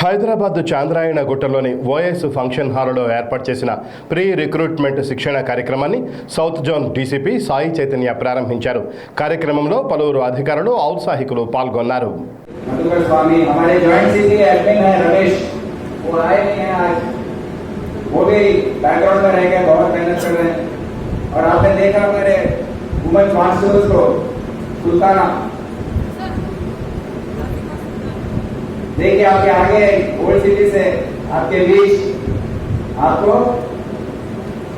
Hyderabad Chandrayan గుట్టలోని OS function హాల్లో ఏర్పాటు చేసిన ప్రీ రిక్రూట్మెంట్ శిక్షణ కార్యక్రమాన్ని south zone DCP Sai Chaitanya ప్రారంభించారు. కార్యక్రమంలో పలువురు అధికారులు ఔత్సాహికులు పాల్గొన్నారు. देखिए आपके आगे ओल्ड सिटी से आपके बीच आपको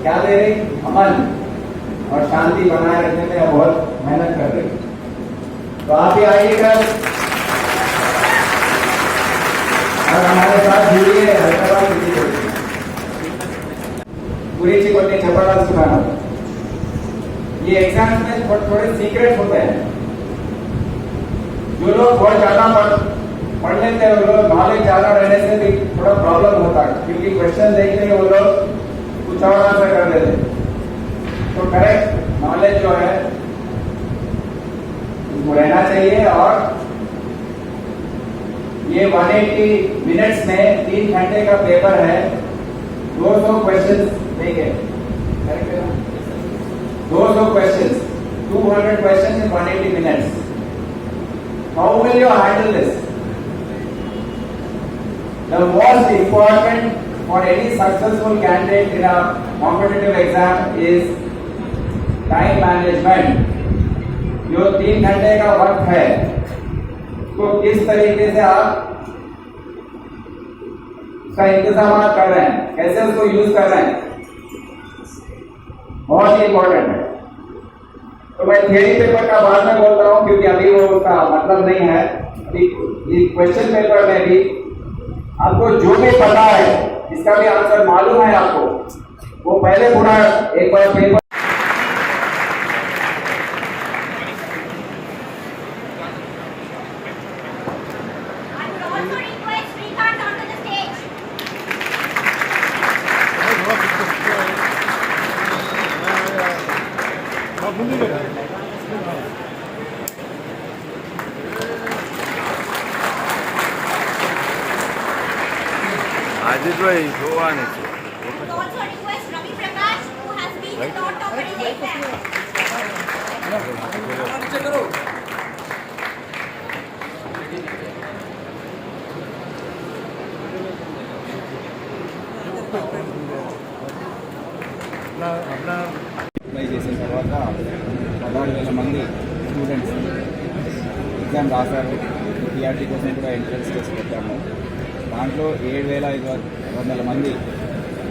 क्या दे रही, अमन और शांति बनाए रखने में बहुत मेहनत कर रही. तो आप ही आइएगा और हमारे साथ जुड़िए. हैदराबाद सिटी पूरी चीज होती चपड़ा सुनाना. ये एग्जाम में थोड़े सीक्रेट होते हैं. जो लोग बहुत ज्यादा पढ़ लेते हैं वो लोग नॉलेज ज्यादा रहने से भी थोड़ा प्रॉब्लम होता है, क्योंकि क्वेश्चन देखते हैं वो लोग कुछ और आंसर कर देते हैं. तो करेक्ट नॉलेज जो है वो रहना चाहिए. और ये 180 मिनट्स में 3 घंटे का पेपर है. 200 क्वेश्चन देखिए, 200 question, 200 question in 180 minutes. How will you handle this? The most important for any successful candidate in a competitive exam is time management. जो 3 घंटे का वक्त है, तो किस तरीके से आप उसका इंतजाम कर रहे हैं, कैसे उसको यूज कर रहे हैं, बहुत ही इंपॉर्टेंट है. तो मैं थियरी पेपर का बाद में बोलता हूँ, क्योंकि अभी वो उसका मतलब नहीं है. ये क्वेश्चन पेपर में भी आपको जो भी पता है, इसका भी आंसर मालूम है आपको, वो पहले पूरा एक बार paper. Ajit bhai, Johan is also request Ravi Prakash, who has been not topper in the exam. Apply చేసిన తర్వాత 16,000 మంది స్టూడెంట్స్ ఎగ్జామ్ రాశారు. టీఆర్టీ కోసం కూడా ఎంట్రన్స్ టెస్ట్ పెట్టాము. దాంట్లో 7,500 మంది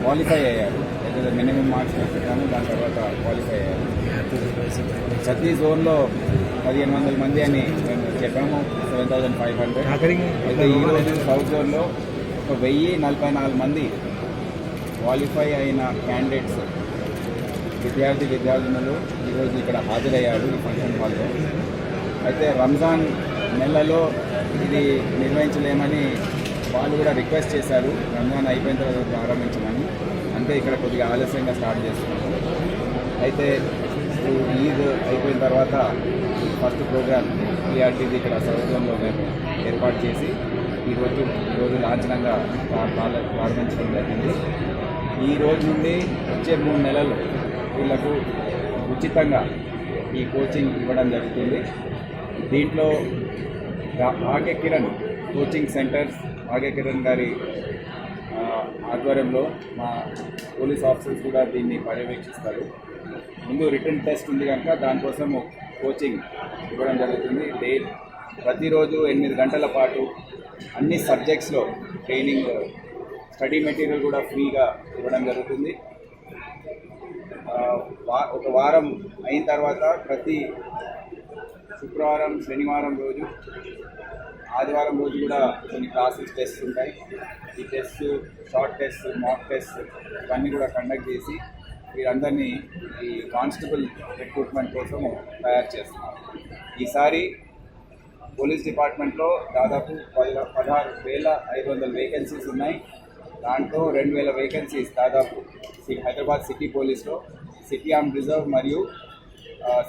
క్వాలిఫై అయ్యారు. అయితే మినిమం మార్క్స్ పెట్టాము, దాని తర్వాత క్వాలిఫై అయ్యారు. ప్రతి జోన్లో 1,500 మంది అని మేము చెప్పాము, 7,500. అయితే ఈరోజు సౌత్ జోన్లో 1,044 మంది క్వాలిఫై అయిన క్యాండిడేట్స్ విద్యార్థినులు ఈరోజు ఇక్కడ హాజరయ్యారు ఈ ఫంక్షన్ హాల్లో. అయితే రంజాన్ నెలలో ఇది నిర్వహించలేమని వాళ్ళు కూడా రిక్వెస్ట్ చేశారు, రంజాన్ అయిపోయిన తర్వాత ప్రారంభించమని. అంటే ఇక్కడ కొద్దిగా ఆలస్యంగా స్టార్ట్ చేస్తున్నాము. అయితే ఈద్ అయిపోయిన తర్వాత ఫస్ట్ ప్రోగ్రామ్ టీఆర్టీది ఇక్కడ సౌత్ జోన్లో మేము ఏర్పాటు చేసి ఈరోజు లాంఛనంగా ప్రారంభించడం జరిగింది. ఈ రోజు నుండి వచ్చే 3 నెలలు వీళ్లకు ఉచితంగా ఈ కోచింగ్ ఇవ్వడం జరుగుతుంది. దీంట్లో ఆగే కిరణ్ కోచింగ్ సెంటర్స్, ఆగే కిరణ్ గారి ఆధ్వర్యంలో మా పోలీస్ ఆఫీసర్స్ కూడా దీన్ని పర్యవేక్షిస్తారు. ముందు రిటర్న్ టెస్ట్ ఉంది కనుక దానికోసము కోచింగ్ ఇవ్వడం జరుగుతుంది. ప్రతిరోజు 8 గంటల పాటు అన్ని సబ్జెక్ట్స్లో ట్రైనింగ్, స్టడీ మెటీరియల్ కూడా ఫ్రీగా ఇవ్వడం జరుగుతుంది. ఒక వారం అయిన తర్వాత ప్రతి శుక్రవారం, శనివారం రోజు, ఆదివారం రోజు కూడా కొన్ని క్లాసెస్ టెస్ట్ ఉంటాయి. ఈ test, short test, mock test ఇవన్నీ కూడా కండక్ట్ చేసి వీరందరినీ ఈ కానిస్టేబుల్ రిక్రూట్మెంట్ కోసం తయారు చేస్తున్నారు. ఈసారి పోలీస్ డిపార్ట్మెంట్లో దాదాపు 16,500 వేకెన్సీస్ ఉన్నాయి. దాంట్లో 2,000 వేకెన్సీస్ దాదాపు హైదరాబాద్ సిటీ పోలీస్లో, సిటీ ఆర్మ్డ్ రిజర్వ్ మరియు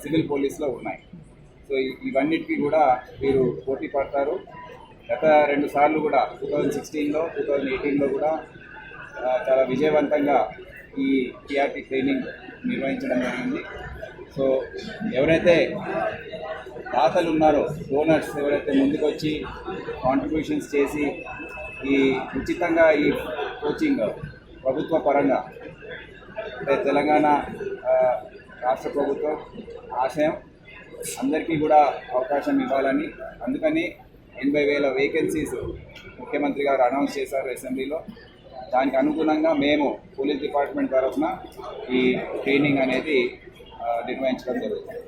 సివిల్ పోలీస్లో ఉన్నాయి. సో ఇవన్నిటికీ కూడా వీరు పోటీ పడతారు. గత 2 సార్లు కూడా 2016లో 2018లో కూడా చాలా విజయవంతంగా ఈ టీఆర్టీ ట్రైనింగ్ నిర్వహించడం జరిగింది. సో ఎవరైతే దాతలు ఉన్నారో, డోనర్స్ ఎవరైతే ముందుకొచ్చి కాంట్రిబ్యూషన్స్ చేసి ఈ ఉచితంగా ఈ కోచింగ్ ప్రభుత్వ పరంగా అంటే తెలంగాణ రాష్ట్ర ప్రభుత్వం ఆశయం అందరికీ కూడా అవకాశం ఇవ్వాలని, అందుకని 80,000 వేకెన్సీస్ ముఖ్యమంత్రి గారు అనౌన్స్ చేశారు అసెంబ్లీలో. దానికి అనుగుణంగా మేము పోలీస్ డిపార్ట్మెంట్ తరఫున ఈ ట్రైనింగ్ అనేది నిర్వహించడం జరుగుతుంది.